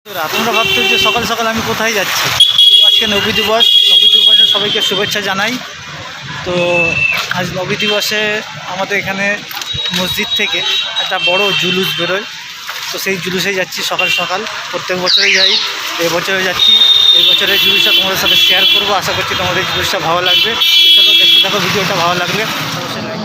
তোমরা ভাবছো যে সকাল সকাল আমি কোথায় যাচ্ছি। তো আজকে নবী দিবসে সবাইকে শুভেচ্ছা জানাই। তো আজ নবী দিবসে আমাদের এখানে মসজিদ থেকে একটা বড় জুলুস বেরোয়। তো সেই জুলুসে যাচ্ছি সকাল সকাল, প্রত্যেক বছরেই যাই, এবছরে যাচ্ছি। এই বছরের জুলুসটা তোমাদের সাথে শেয়ার করবো, আশা করছি তোমাদের জুলুসটা ভালো লাগবে। তো চলো দেখতে থাকো, ভিডিওটা ভালো লাগলে অবশ্যই লাইক।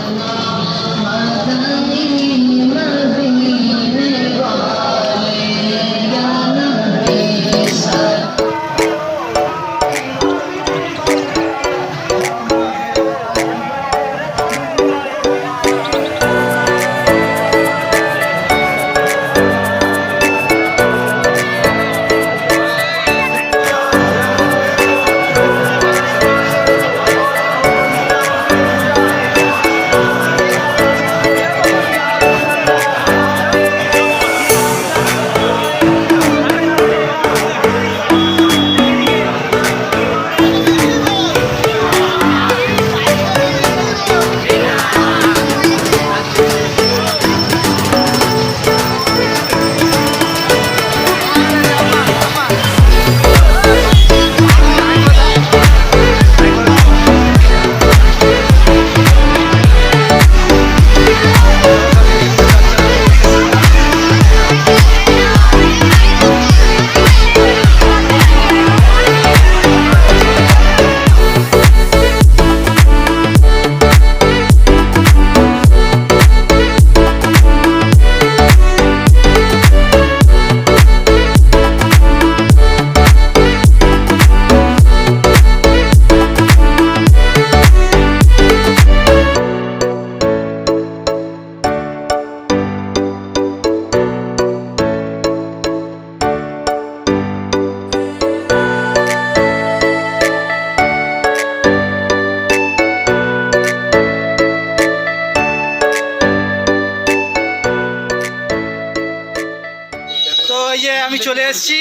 তো এই যে আমি চলে এসেছি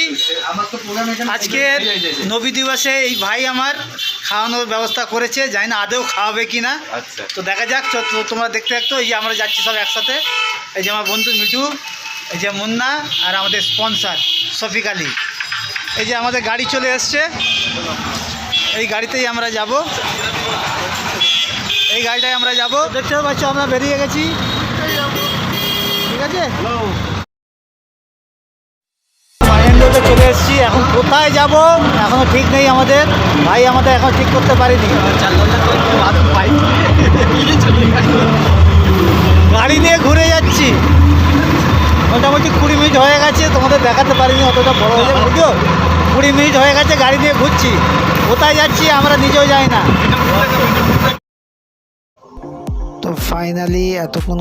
আজকে নবী দিবসে। এই ভাই আমার খাওয়ানোর ব্যবস্থা করেছে, জানি না আদেও খাওয়াবে কি না। তো দেখা যাক, তোমরা দেখতে থাকতো। এই যে আমরা যাচ্ছি সব একসাথে। এই যে আমার বন্ধু মিঠু, এই যে মুন্না, আর আমাদের স্পন্সর শফিক আলী। এই যে আমাদের গাড়ি চলে এসছে, এই গাড়িতেই আমরা যাব। এই গাড়িটাই আমরা যাব। দেখতে পাচ্ছ আমরা বেরিয়ে গেছি, ঠিক আছে। মাহেন্দ্রতে চলে এসেছি। এখন কোথায় যাব এখনও ঠিক নেই আমাদের, ভাই আমাদের এখন ঠিক করতে পারিনি। গাড়ি নিয়ে ঘুরে যাচ্ছি, মোটামুটি 20 মিনিট হয়ে গেছে, তোমাদের দেখাতে পারিনি, অতটা বড় হয়ে যাবে ভিডিও। 20 মিনিট হয়ে গেছে গাড়ি নিয়ে ঘুরছি, কোথায় যাচ্ছি আমরা নিজেও যাই না। তো ফাইনালি এতক্ষণ